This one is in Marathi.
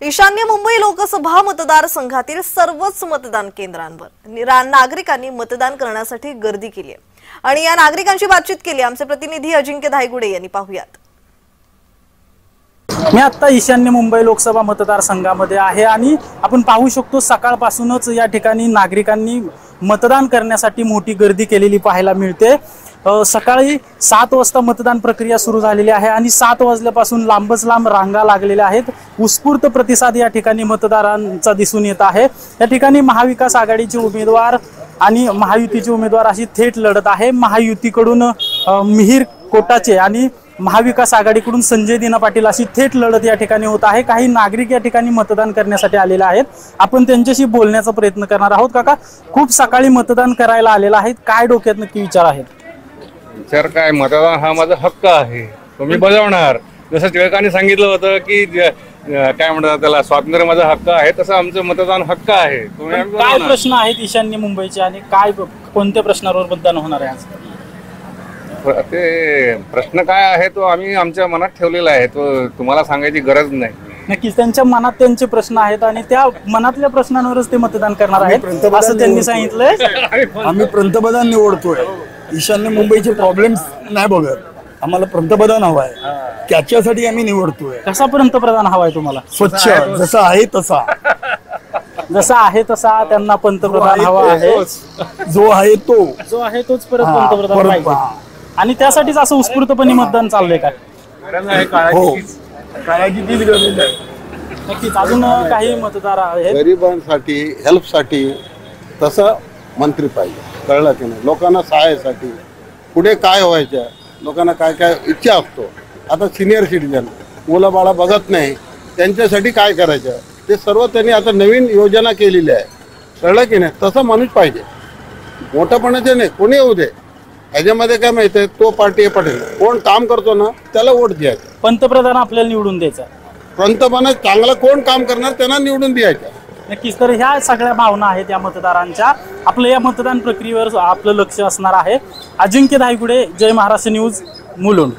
ईशान्य मुंबई लोकसभा मतदारसंघातील सर्वच मतदान केंद्रांवर नागरिकांनी मतदान करण्यासाठी गर्दी केली आहे आणि या नागरिकांची बातचीत केली आमचे प्रतिनिधी अजिंक्य धायगुडे यांनी। पाहूयात। मी आता ईशान्य मुंबई लोकसभा मतदारसंघामध्ये आहे आणि आपण पाहू शकतो सकाळपासूनच या ठिकाणी नागरिकांनी मतदान करण्यासाठी मोठी गर्दी केलेली पाहायला मिळते। सकाळी 7 वाजता मतदान प्रक्रिया सुरू झालेली आहे आणि 7 वाजल्यापासून लांबच लांब रांगा लागलेल्या आहेत। उत्स्फूर्त प्रतिसाद या ठिकाणी मतदारांचा दिसून येत आहे। या ठिकाणी महाविकास आघाडीचे उमेदवार आणि महायुतीचे उमेदवार अशी थेट लढत आहे। महायुतीकडून मिहिर कोटाचे आणि महाविकास आघाडीकडून संजय दिना पाटील अशी थेट लढत या ठिकाणी होत आहे। काही नागरिक या ठिकाणी मतदान करण्यासाठी आलेले आहेत, आपण त्यांच्याशी बोलण्याचा प्रयत्न करणार आहोत। काका, खूप सकाळी मतदान करायला आलेला आहेत, काय डोक्यात नक्की विचार आहेत? विचार काय, मतदान हा माझा हक्क आहे, तो मी बजावणार। जसं टिळकांनी सांगितलं होतं की काय म्हणतात त्याला, स्वातंत्र्य माझा हक्क आहे, तसं आमचं मतदान हक्क आहे। काय प्रश्न आहेत ईशान्य मुंबईचे आणि काय कोणत्या प्रश्नांवर मतदान होणार आहे आज? ते प्रश्न काय आहे तो आम्ही आमच्या मनात ठेवलेला आहे, तो तुम्हाला सांगायची गरज नाही। नक्कीच त्यांच्या मनात त्यांचे प्रश्न आहेत आणि त्या मनातल्या प्रश्नांवरच ते मतदान करणार आहेत असं त्यांनी सांगितलंय। आम्ही पंतप्रधान निवडतोय, ईशान्य मुंबईचे प्रॉब्लेम्स नाही बघत, आम्हाला पंतप्रधान हवाय, त्याच्यासाठी आम्ही निवडतोय। कसा पंतप्रधान हवाय तुम्हाला? स्वच्छ, जसा आहे तसा, जसा आहे तसा त्यांना पंतप्रधान हवा आहे। जो आहे तोच परत पंतप्रधान पाहिजे आणि त्यासाठीच असं उत्स्फूर्तपणे मतदान चाललंय काय? हो, काळाची तीच गरज आहे। नक्कीच अजून काही मतदार आहेत गरिबांसाठी, हेल्पसाठी तसं मंत्री पाहिजे, कळलं की नाही? लोकांना सहाय्यासाठी पुढे काय व्हायचं, लोकांना काय काय इच्छा असतो। आता सिनियर सिटीजन मुलं बाळा बघत नाही, त्यांच्यासाठी काय करायचं ते सर्व त्यांनी आता नवीन योजना केलेली आहे, कळलं की नाही? तसं माणूस पाहिजे, मोठेपणाचे नाही, कोणी येऊ दे। ह्याच्यामध्ये काय माहितीये, तो पार्टी पटेल, कोण काम करतो ना त्याला वोट द्यायचं। पंतप्रधान आपल्याला निवडून द्यायचा, पंतप्रधान चांगला कोण काम करणार त्यांना निवडून द्यायचं। नक्कीच, तर ह्या सगळ्या भावना आहेत या मतदारांच्या। आपलं या मतदान प्रक्रियेवर आपलं लक्ष असणार आहे। अजिंक्य धायगुडे, जय महाराष्ट्र न्यूज, मुलुंड।